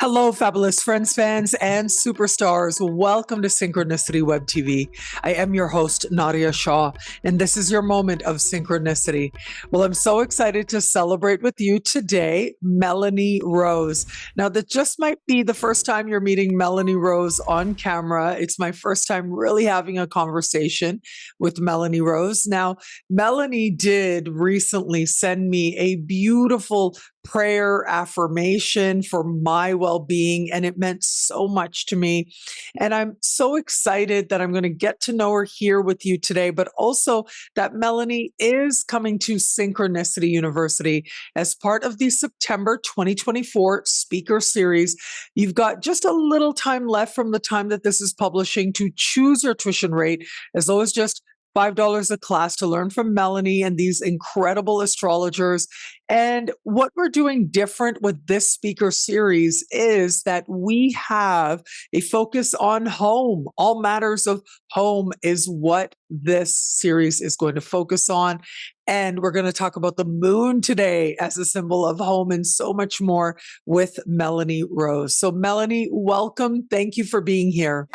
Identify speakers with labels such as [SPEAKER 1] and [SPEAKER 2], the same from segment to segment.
[SPEAKER 1] Hello, fabulous friends, fans, and superstars. Welcome to Synchronicity Web TV. I am your host, Nadiya Shah, and this is your moment of synchronicity. Well, I'm so excited to celebrate with you today, Melanie Rose. Now, that just might be the first time you're meeting Melanie Rose on camera. It's my first time really having a conversation with Melanie Rose. Now, Melanie did recently send me a beautiful prayer affirmation for my well-being, and it meant so much to me. And I'm so excited that I'm going to get to know her here with you today, but also that Melanie is coming to Synchronicity University as part of the September 2024 speaker series. You've got just a little time left from the time that this is publishing to choose your tuition rate, as low as just $5 a class to learn from Melanie and these incredible astrologers. And what we're doing different with this speaker series is that we have a focus on home. All matters of home is what this series is going to focus on. And we're going to talk about the moon today as a symbol of home and so much more with Melanie Rose. So Melanie, welcome. Thank you for being here.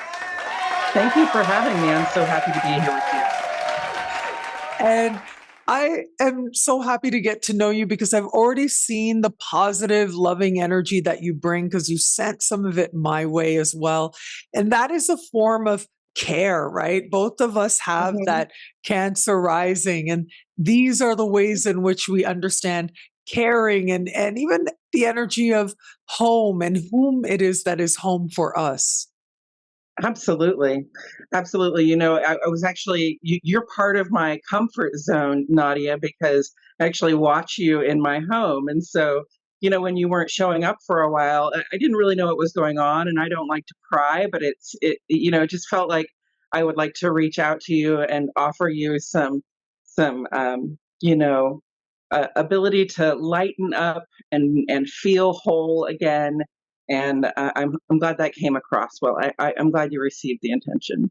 [SPEAKER 2] Thank you for having me. I'm so happy to be here with you.
[SPEAKER 1] And I am so happy to get to know you because I've already seen the positive, loving energy that you bring because you sent some of it my way as well. And that is a form of care, right? Both of us have that Cancer rising. And these are the ways in which we understand caring and even the energy of home and whom it is that is home for us.
[SPEAKER 2] Absolutely. Absolutely. I was actually, you're part of my comfort zone, Nadiya, because I actually watch you in my home. And so, when you weren't showing up for a while, I didn't really know what was going on. And I don't like to pry, but it just felt like I would like to reach out to you and offer you some, ability to lighten up and feel whole again. And I'm glad that came across well. I'm glad you received the intention.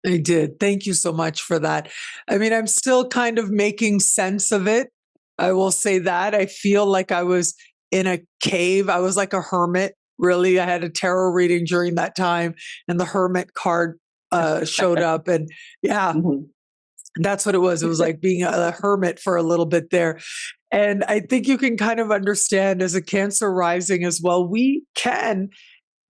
[SPEAKER 1] I did. Thank you so much for that. I mean, I'm still kind of making sense of it. I will say that. I feel like I was in a cave. I was like a hermit, really. I had a tarot reading during that time, and the hermit card showed up. And yeah, that's what it was. It was like being a hermit for a little bit there. And I think you can kind of understand as a Cancer rising as well, we can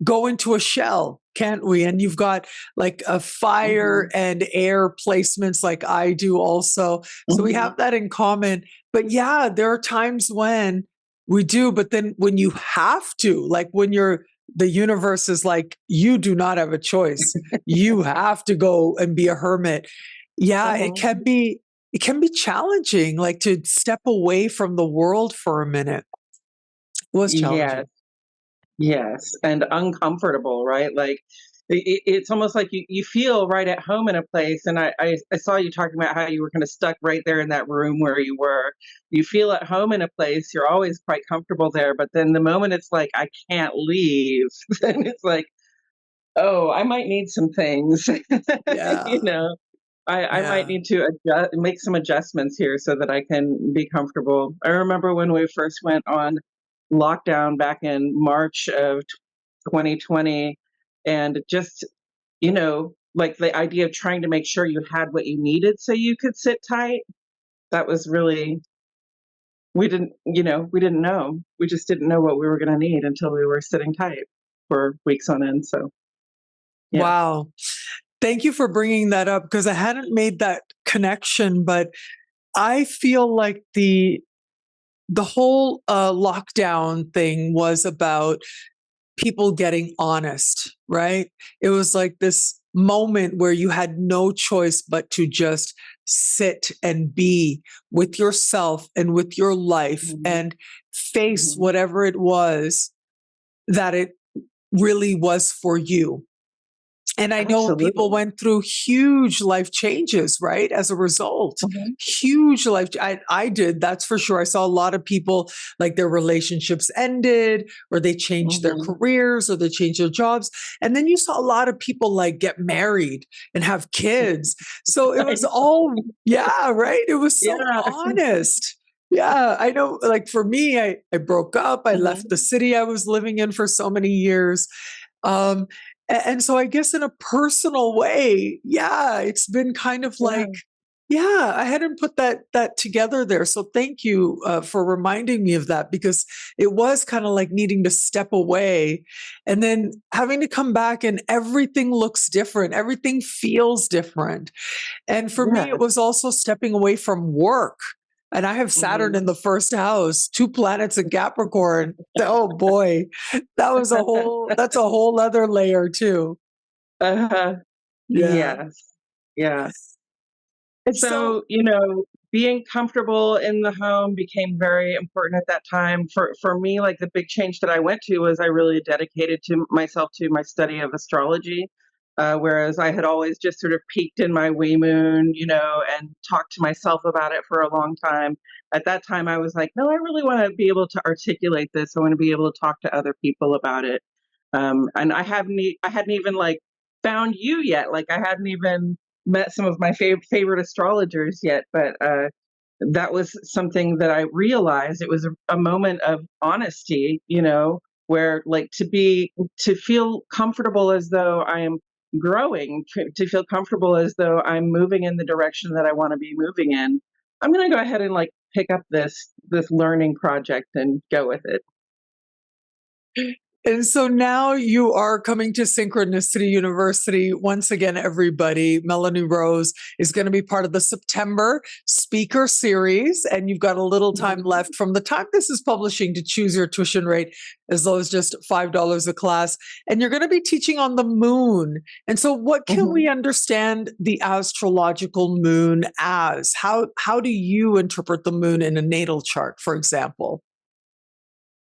[SPEAKER 1] go into a shell, can't we? And you've got like a fire and air placements like I do also. So we have that in common. But yeah, there are times when we do, but then when you have to, like when the universe is like, you do not have a choice. You have to go and be a hermit. Yeah, it can be challenging, like to step away from the world for a minute. It was challenging.
[SPEAKER 2] Yes, and uncomfortable, right? Like it's almost like you feel right at home in a place. And I saw you talking about how you were kind of stuck right there in that room where you were. You feel at home in a place, you're always quite comfortable there. But then the moment it's like, I can't leave, then it's like, oh, I might need some things.
[SPEAKER 1] Yeah.
[SPEAKER 2] I might need to make some adjustments here so that I can be comfortable. I remember when we first went on lockdown back in March of 2020, and just, like the idea of trying to make sure you had what you needed so you could sit tight. That was really, we didn't know. We just didn't know what we were going to need until we were sitting tight for weeks on end. So, yeah.
[SPEAKER 1] Wow. Thank you for bringing that up because I hadn't made that connection, but I feel like the whole lockdown thing was about people getting honest, right? It was like this moment where you had no choice but to just sit and be with yourself and with your life and face whatever it was that it really was for you. And I know people went through huge life changes, right? As a result, huge life. I did, that's for sure. I saw a lot of people like their relationships ended or they changed their careers or they changed their jobs. And then you saw a lot of people like get married and have kids. So it was all, yeah, right. It was so honest. Yeah, I know. Like for me, I broke up. I left the
[SPEAKER 2] Mhm.
[SPEAKER 1] city I was living in for so many years. Um, and so I guess in a personal way, yeah, it's been kind of like,
[SPEAKER 2] Yeah,
[SPEAKER 1] yeah, I hadn't put that together there. So thank you for reminding me of that because it was kind of like needing to step away and then having to come back and everything looks different. Everything feels different. And for me, it
[SPEAKER 2] yes.
[SPEAKER 1] was also stepping away from work. And I have Saturn
[SPEAKER 2] Mhm.
[SPEAKER 1] in the first house, two planets in Capricorn. Oh boy, that's a whole other layer too.
[SPEAKER 2] Uh-huh.
[SPEAKER 1] Yeah.
[SPEAKER 2] Yes. Yeah.
[SPEAKER 1] And so,
[SPEAKER 2] So, being comfortable in the home became very important at that time. For me, like the big change that I went to was I really dedicated to myself to my study of astrology. Whereas I had always just sort of peeked in my wee moon, and talked to myself about it for a long time. At that time, I was like, no, I really want to be able to articulate this. I want to be able to talk to other people about it. And I hadn't even like found you yet. Like I hadn't even met some of my favorite astrologers yet, but that was something that I realized. It was a moment of honesty, where like to feel comfortable as though I am growing, to feel comfortable as though I'm moving in the direction that I want to be moving in. I'm going to go ahead and like pick up this learning project and go with it.
[SPEAKER 1] And so now you are coming to Synchronicity University. Once again, everybody, Melanie Rose is going to be part of the September speaker series. And you've got a little time
[SPEAKER 2] Mhm.
[SPEAKER 1] left from the time this is publishing to choose your tuition rate as low as just $5 a class. And you're going to be teaching on the moon. And so what can we
[SPEAKER 2] Mhm.
[SPEAKER 1] understand the astrological moon as? How do you interpret the moon in a natal chart, for example?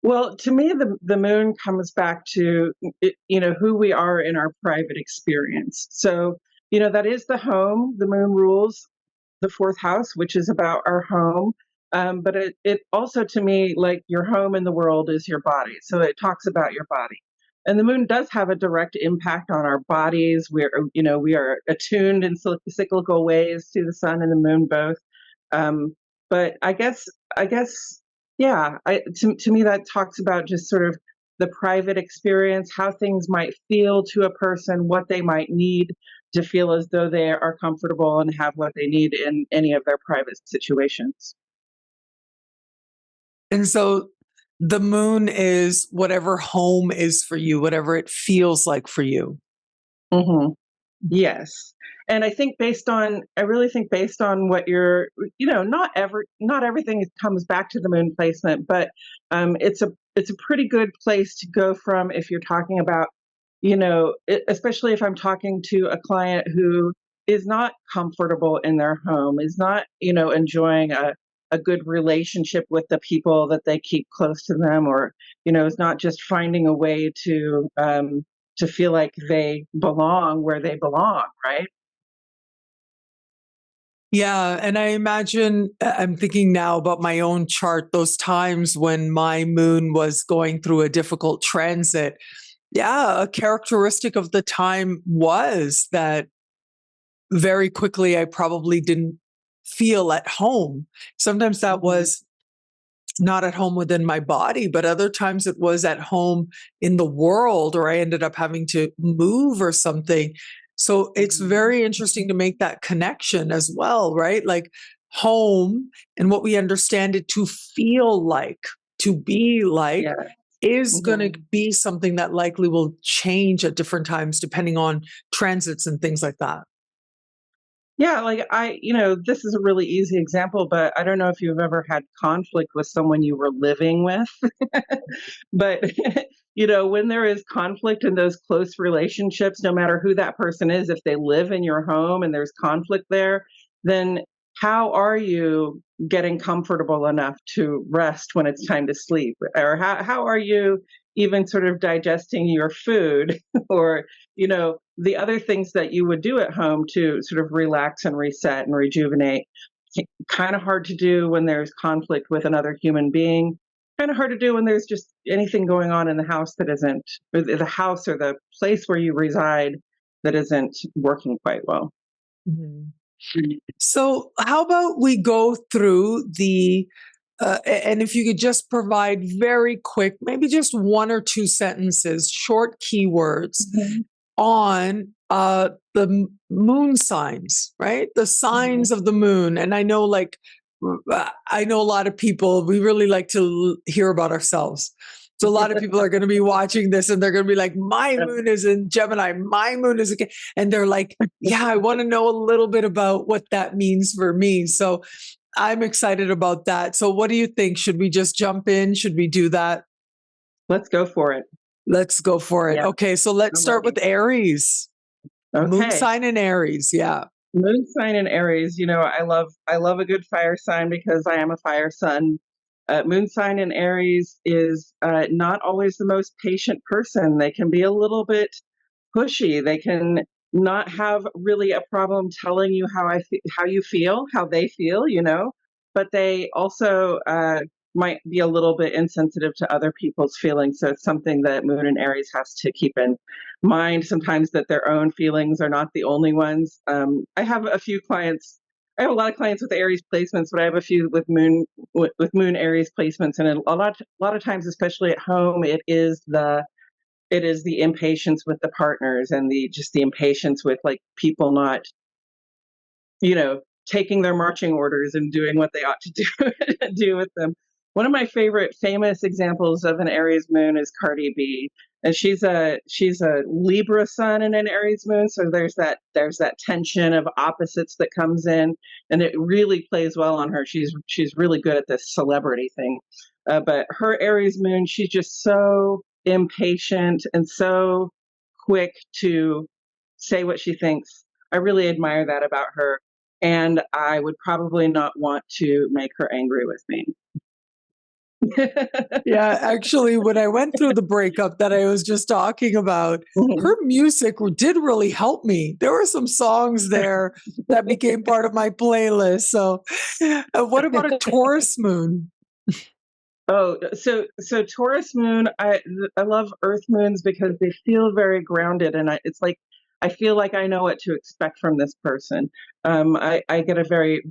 [SPEAKER 2] Well, to me, the moon comes back to who we are in our private experience. So, that is the home. The moon rules the fourth house, which is about our home. But it also, to me, like your home in the world is your body. So it talks about your body. And the moon does have a direct impact on our bodies. We are attuned in cyclical ways to the sun and the moon both. Um, but I guess, yeah, to me, that talks about just sort of the private experience, how things might feel to a person, what they might need to feel as though they are comfortable and have what they need in any of their private situations.
[SPEAKER 1] And so the moon is whatever home is for you, whatever it feels like for you.
[SPEAKER 2] Mhm. Yes. And I really think based on what you're, not everything comes back to the moon placement, but it's a pretty good place to go from if you're talking about, especially if I'm talking to a client who is not comfortable in their home, is not, enjoying a good relationship with the people that they keep close to them, or, is not just finding a way to feel like they belong where they belong, right?
[SPEAKER 1] Yeah. And I imagine, I'm thinking now about my own chart, those times when my moon was going through a difficult transit. Yeah. A characteristic of the time was that very quickly I probably didn't feel at home. Sometimes that
[SPEAKER 2] Mhm,
[SPEAKER 1] was not at home within my body, but other times it was at home in the world, or I ended up having to move or something. So it's
[SPEAKER 2] mhm.
[SPEAKER 1] very interesting to make that connection as well, right? Like home and what we understand it to feel like, to be like,
[SPEAKER 2] Yeah,
[SPEAKER 1] is going to
[SPEAKER 2] mhm.
[SPEAKER 1] be something that likely will change at different times depending on transits and things like that.
[SPEAKER 2] Yeah, like this is a really easy example, but I don't know if you've ever had conflict with someone you were living with. But when there is conflict in those close relationships, no matter who that person is, if they live in your home and there's conflict there, then how are you getting comfortable enough to rest when it's time to sleep? Or how are you even sort of digesting your food or, the other things that you would do at home to sort of relax and reset and rejuvenate? Kind of hard to do when there's conflict with another human being, kind of hard to do when there's just anything going on in the house that isn't, or the house or the place where you reside that isn't working quite well.
[SPEAKER 1] Mhm. So, how about we go through the And if you could just provide very quick, maybe just one or two sentences, short keywords
[SPEAKER 2] Mhm.
[SPEAKER 1] on moon signs, right? The
[SPEAKER 2] Mhm.
[SPEAKER 1] signs of the moon. And I know, like, I know a lot of people, we really like to hear about ourselves. So a lot of people are going to be watching this and they're going to be like, my moon is in Gemini, my moon is, and they're like, yeah, I want to know a little bit about what that means for me. So I'm excited about that. So what do you think? Should we just jump in? Should we do that?
[SPEAKER 2] Let's go for it.
[SPEAKER 1] Let's go for it.
[SPEAKER 2] Yeah,
[SPEAKER 1] Okay, so let's
[SPEAKER 2] I'm
[SPEAKER 1] start with
[SPEAKER 2] ready.
[SPEAKER 1] Aries. Moon
[SPEAKER 2] Okay.
[SPEAKER 1] sign in Aries. Yeah.
[SPEAKER 2] Moon sign in Aries, I love a good fire sign because I am a fire sun. Moon sign in Aries is not always the most patient person. They can be a little bit pushy. They can not have really a problem telling you how you feel, how they feel, but they also might be a little bit insensitive to other people's feelings. So it's something that Moon and Aries has to keep in mind sometimes, that their own feelings are not the only ones. I have a few clients. I have a lot of clients with Aries placements, but I have a few with Moon Aries placements, and a lot of times, especially at home, it is the impatience with the partners, and the impatience with, like, people not, taking their marching orders and doing what they ought to do do with them. One of my favorite famous examples of an Aries moon is Cardi B, and she's a Libra sun and an Aries moon, so there's that tension of opposites that comes in, and it really plays well on her. She's really good at this celebrity thing, but her Aries moon, she's just so impatient and so quick to say what she thinks. I really admire that about her, and I would probably not want to make her angry with me.
[SPEAKER 1] Yeah, actually, when I went through the breakup that I was just talking about, her
[SPEAKER 2] Mhm.
[SPEAKER 1] music did really help me. There were some songs there that became part of my playlist. So, what about a Taurus moon?
[SPEAKER 2] Oh, so Taurus moon, I love Earth moons because they feel very grounded, and it's like I feel like I know what to expect from this person. I get a very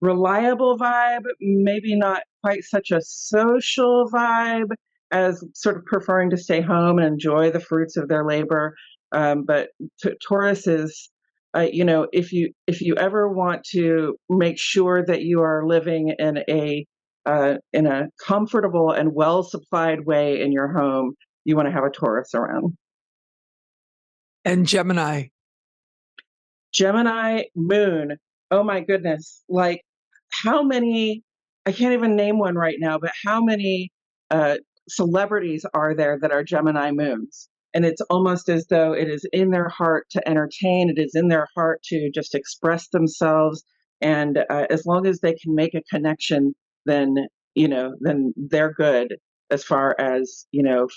[SPEAKER 2] reliable vibe, maybe not quite such a social vibe as sort of preferring to stay home and enjoy the fruits of their labor. But Taurus is, if you ever want to make sure that you are living in a comfortable and well supplied way in your home, you want to have a Taurus around.
[SPEAKER 1] And Gemini.
[SPEAKER 2] Gemini moon. Oh my goodness. Like, how many, I can't even name one right now, but how many uh, celebrities are there that are Gemini moons? And it's almost as though it is in their heart to entertain, it is in their heart to just express themselves. And as long as they can make a connection, then they're good as far as,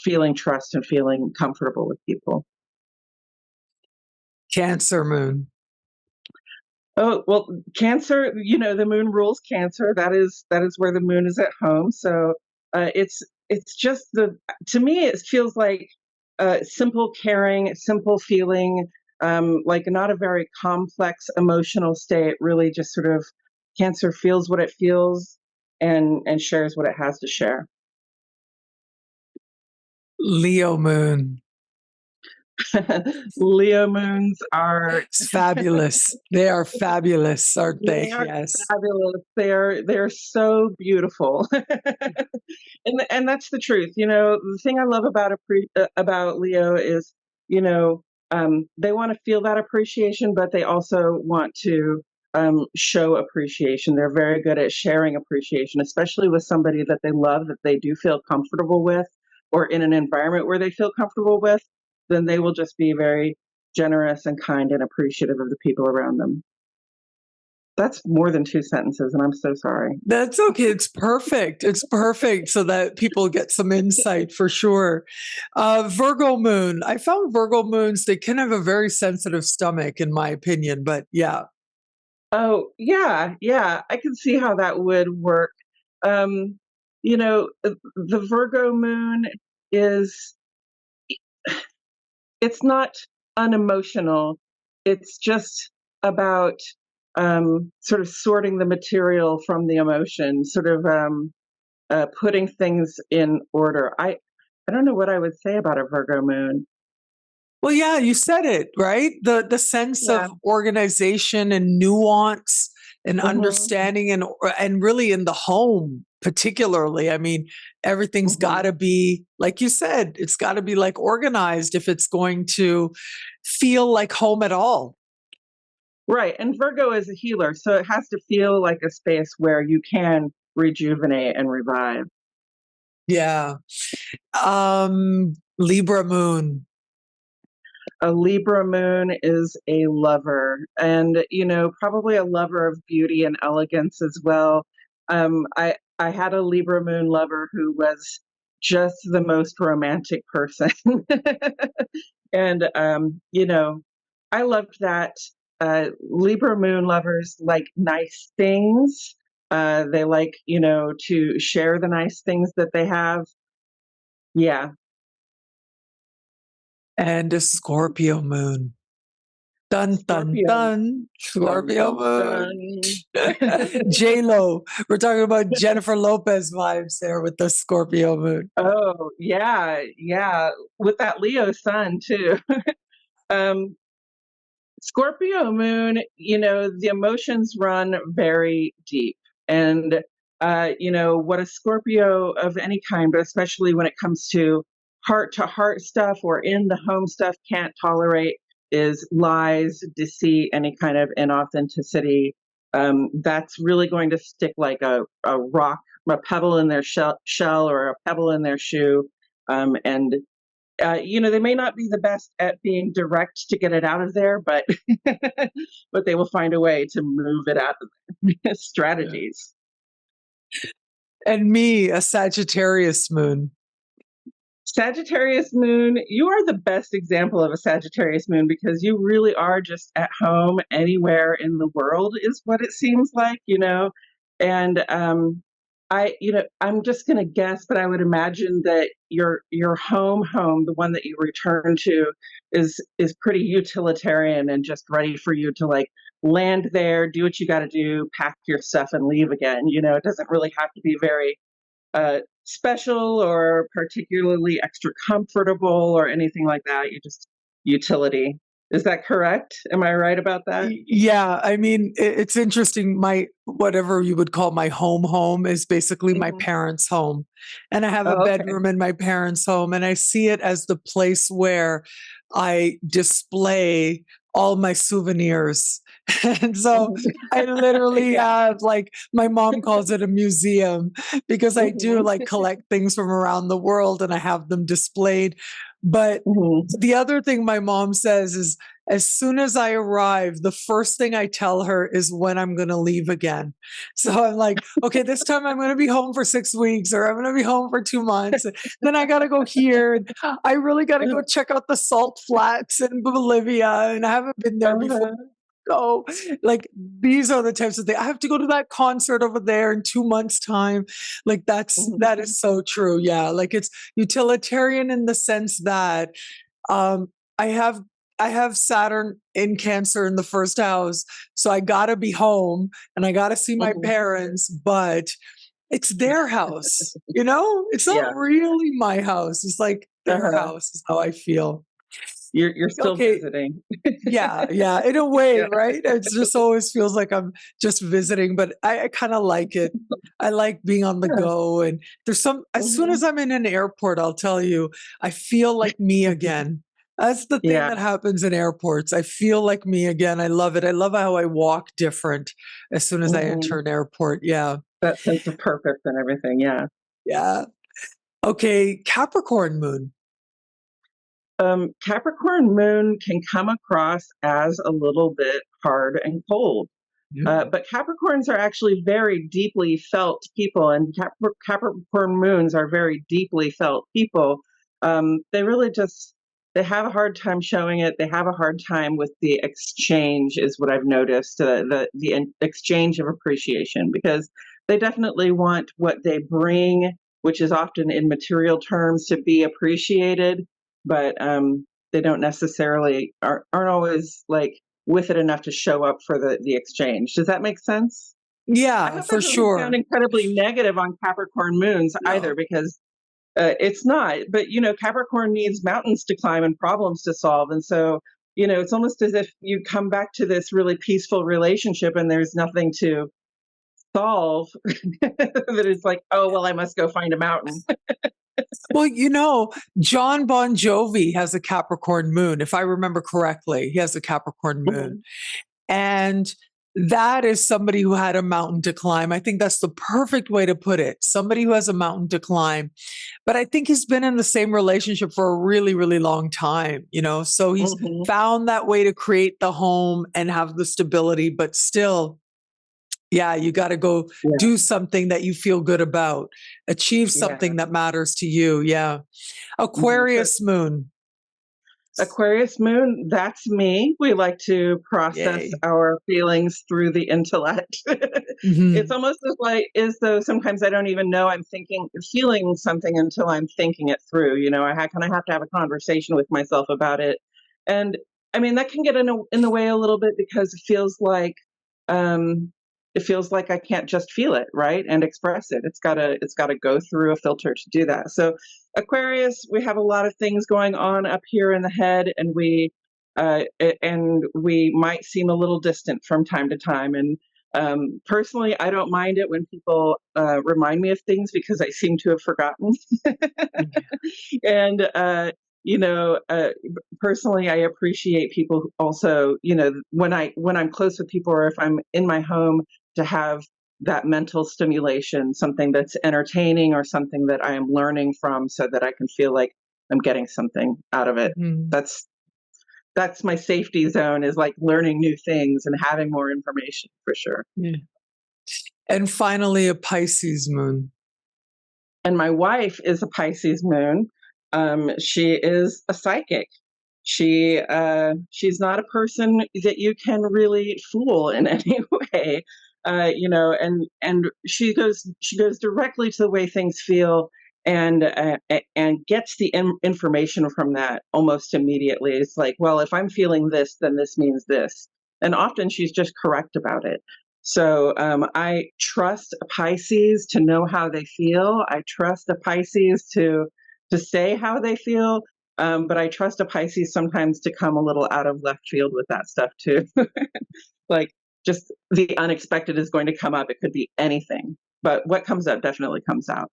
[SPEAKER 2] feeling trust and feeling comfortable with people.
[SPEAKER 1] Cancer moon.
[SPEAKER 2] Oh, well, Cancer, the moon rules Cancer. That is where the moon is at home. So it's just to me it feels like simple caring, simple feeling, like not a very complex emotional state. Really, just sort of Cancer feels what it feels and shares what it has to share.
[SPEAKER 1] Leo moon.
[SPEAKER 2] Leo moons are
[SPEAKER 1] It's fabulous. They are fabulous, aren't they?
[SPEAKER 2] they are
[SPEAKER 1] Yes.
[SPEAKER 2] fabulous. They're so beautiful. And that's the truth. The thing I love about Leo is, you know, they want to feel that appreciation, but they also want to show appreciation. They're very good at sharing appreciation, especially with somebody that they love, that they do feel comfortable with, or in an environment where they feel comfortable with. Then they will just be very generous and kind and appreciative of the people around them. That's more than two sentences, and I'm so sorry.
[SPEAKER 1] That's okay. It's perfect. It's perfect so that people get some insight for sure. Virgo moon. I found Virgo moons, they can have a very sensitive stomach, in my opinion, but yeah.
[SPEAKER 2] Oh, yeah, yeah, I can see how that would work. The Virgo moon is it's not unemotional. It's just about sort of sorting the material from the emotion, sort of putting things in order. I don't know what I would say about a Virgo moon.
[SPEAKER 1] Well, yeah, you said it, right? The sense
[SPEAKER 2] Yeah.
[SPEAKER 1] of organization and nuance and
[SPEAKER 2] Hmm.
[SPEAKER 1] understanding and really in the home particularly. I mean, everything's got
[SPEAKER 2] Hmm.
[SPEAKER 1] to be like you said, it's got to be like organized if it's going to feel like home at all.
[SPEAKER 2] Right. And Virgo is a healer, so it has to feel like a space where you can rejuvenate and revive.
[SPEAKER 1] Yeah. Libra moon.
[SPEAKER 2] A Libra moon is a lover, and probably a lover of beauty and elegance as well. I had a Libra moon lover who was just the most romantic person. And I loved that. Libra moon lovers like nice things. They like to share the nice things that they have. Yeah.
[SPEAKER 1] And a Scorpio moon. Dun dun
[SPEAKER 2] Scorpio.
[SPEAKER 1] dun.
[SPEAKER 2] Dun,
[SPEAKER 1] Scorpio
[SPEAKER 2] dun,
[SPEAKER 1] moon.
[SPEAKER 2] dun.
[SPEAKER 1] J Lo. We're talking about Jennifer Lopez vibes there with the Scorpio moon.
[SPEAKER 2] Oh, yeah, yeah, with that Leo sun too. Um, Scorpio moon, the emotions run very deep. And, what a Scorpio of any kind, but especially when it comes to heart stuff or in the home stuff, can't tolerate is lies, deceit, any kind of inauthenticity. That's really going to stick like a rock, a pebble in their shell or a pebble in their shoe. And they may not be the best at being direct to get it out of there, but but they will find a way to move it out of there.
[SPEAKER 1] Yeah.
[SPEAKER 2] Strategies.
[SPEAKER 1] And me, a Sagittarius moon.
[SPEAKER 2] Sagittarius moon, you are the best example of a Sagittarius moon because you really are just at home anywhere in the world, is what it seems like. And I'm just going to guess, but I would imagine that your home, the one that you return to, is pretty utilitarian and just ready for you to like land there, do what you got to do, pack your stuff, and leave again. It doesn't really have to be very special or particularly extra comfortable or anything like that. You just utility. Is that correct? Am I right about that?
[SPEAKER 1] Yeah, I mean, it's interesting. My whatever you would call my home is basically my
[SPEAKER 2] Mhm.
[SPEAKER 1] parents' home. And I have a
[SPEAKER 2] Oh, okay.
[SPEAKER 1] bedroom in my parents' home, and I see it as the place where I display all my souvenirs. And so
[SPEAKER 2] Mhm.
[SPEAKER 1] I literally
[SPEAKER 2] Yeah.
[SPEAKER 1] have like my mom calls it a museum because I do
[SPEAKER 2] Mhm.
[SPEAKER 1] like collect things from around the world and I have them displayed. But
[SPEAKER 2] Mhm.
[SPEAKER 1] the other thing my mom says is as soon as I arrive, the first thing I tell her is when I'm going to leave again. So I'm like, okay, this time I'm going to be home for 6 weeks or I'm going to be home for 2 months. Then I got to go here. And I really got to go check out the salt flats in Bolivia. And I haven't been there before.
[SPEAKER 2] Uh-huh.
[SPEAKER 1] Go like these are the types of things I have to go to that concert over there in 2 months time. Like that
[SPEAKER 2] Mhm.
[SPEAKER 1] is so true. Yeah. Like it's utilitarian in the sense that um, I have I have Saturn in Cancer in the first house, so I gotta be home and I gotta see my
[SPEAKER 2] Mhm.
[SPEAKER 1] parents, but it's their house, you know? It's not
[SPEAKER 2] Yeah.
[SPEAKER 1] really my house. It's like their
[SPEAKER 2] Uh-huh.
[SPEAKER 1] house is how I feel.
[SPEAKER 2] You're still
[SPEAKER 1] Okay,
[SPEAKER 2] visiting.
[SPEAKER 1] yeah, yeah, in a way,
[SPEAKER 2] Yeah.
[SPEAKER 1] right? It just always feels like I'm just visiting, but I kind of like it. I like being on the
[SPEAKER 2] Yeah.
[SPEAKER 1] go. And there's as soon
[SPEAKER 2] Mhm.
[SPEAKER 1] as I'm in an airport, I'll tell you, I feel like me again. That's the thing
[SPEAKER 2] Yeah.
[SPEAKER 1] that happens in airports. I feel like me again. I love it. I love how I walk different as soon as I enter
[SPEAKER 2] Mhm.
[SPEAKER 1] an airport. Yeah.
[SPEAKER 2] That sense of purpose and everything. Yeah.
[SPEAKER 1] Yeah. Okay. Capricorn moon.
[SPEAKER 2] Capricorn moon can come across as a little bit hard and cold.
[SPEAKER 1] Yeah.
[SPEAKER 2] But Capricorns are actually very deeply felt people, and Capricorn moons are very deeply felt people. They really just they have a hard time showing it. They have a hard time with the exchange, is what I've noticed. Exchange of appreciation, because they definitely want what they bring, which is often in material terms, to be appreciated, but they don't necessarily aren't always like with it enough to show up for the exchange. Does that make sense? I
[SPEAKER 1] Yeah,
[SPEAKER 2] hope that
[SPEAKER 1] for
[SPEAKER 2] doesn't sound
[SPEAKER 1] sure.
[SPEAKER 2] incredibly negative on Capricorn moons either,
[SPEAKER 1] No.
[SPEAKER 2] because it's not. But, Capricorn needs mountains to climb and problems to solve. And so, it's almost as if you come back to this really peaceful relationship and there's nothing to solve, that it's like, oh, well, I must go find a mountain.
[SPEAKER 1] Well, John Bon Jovi has a Capricorn moon, if I remember correctly. He has a Capricorn moon.
[SPEAKER 2] Mhm.
[SPEAKER 1] And that is somebody who had a mountain to climb. I think that's the perfect way to put it. Somebody who has a mountain to climb. But I think he's been in the same relationship for a really, really long time, So he's
[SPEAKER 2] Mhm.
[SPEAKER 1] found that way to create the home and have the stability, but still, yeah, you got to go
[SPEAKER 2] Yeah.
[SPEAKER 1] do something that you feel good about, achieve
[SPEAKER 2] Yeah.
[SPEAKER 1] something that matters to you. Yeah.
[SPEAKER 2] So
[SPEAKER 1] Aquarius moon.
[SPEAKER 2] Aquarius moon, that's me. We like to process
[SPEAKER 1] Yay.
[SPEAKER 2] our feelings through the intellect. It's
[SPEAKER 1] Hmm.
[SPEAKER 2] almost as though sometimes I don't even know I'm feeling something until I'm thinking it through. I kind of have to have a conversation with myself about it. And I mean, that can get in the way a little bit because um, it feels like I can't just feel it, right? And express it. It's gotta go through a filter to do that. So Aquarius, we have a lot of things going on up here in the head, and we might seem a little distant from time to time. And personally, I don't mind it when people remind me of things because I seem to have forgotten. And you know, uh, personally, I appreciate people who also, when I'm close with people or if I'm in my home, to have that mental stimulation, something that's entertaining or something that I am learning from, so that I can feel like I'm getting something out of it.
[SPEAKER 1] Hmm.
[SPEAKER 2] That's my safety zone, is like learning new things and having more information for sure.
[SPEAKER 1] Yeah. And finally, a Pisces moon.
[SPEAKER 2] And my wife is a Pisces moon. She is a psychic. She's not a person that you can really fool in any way. And she goes directly to the way things feel, and gets the information from that almost immediately. It's like, well, if I'm feeling this, then this means this, and often she's just correct about it. So I trust a Pisces to know how they feel. I trust a Pisces to say how they feel. But I trust a Pisces sometimes to come a little out of left field with that stuff too. Like, just the unexpected is going to come up. It could be anything, but what comes out definitely comes out.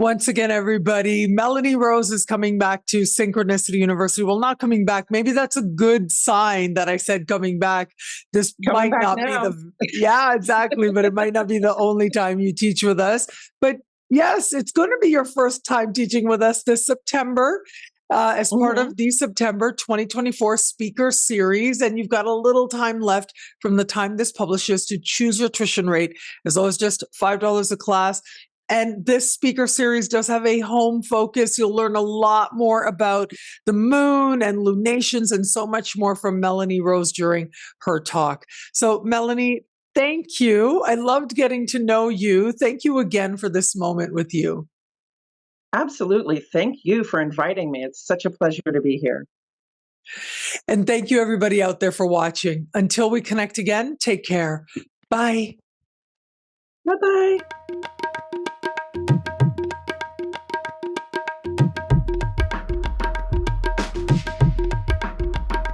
[SPEAKER 1] Once again, everybody, Melanie Rose is coming back to Synchronicity University. Well, not coming back. Maybe that's a good sign that I said coming back. This
[SPEAKER 2] Coming
[SPEAKER 1] might
[SPEAKER 2] back
[SPEAKER 1] not be
[SPEAKER 2] now.
[SPEAKER 1] yeah, exactly. But it might not be the only time you teach with us. But yes, it's going to be your first time teaching with us this September. As part
[SPEAKER 2] Mhm.
[SPEAKER 1] of the September 2024 speaker series. And you've got a little time left from the time this publishes to choose your tuition rate, as low as just $5 a class. And this speaker series does have a home focus. You'll learn a lot more about the moon and lunations and so much more from Melanie Rose during her talk. So, Melanie, thank you. I loved getting to know you. Thank you again for this moment with you.
[SPEAKER 2] Absolutely. Thank you for inviting me. It's such a pleasure to be here.
[SPEAKER 1] And thank you, everybody out there, for watching. Until we connect again, take care. Bye.
[SPEAKER 2] Bye bye.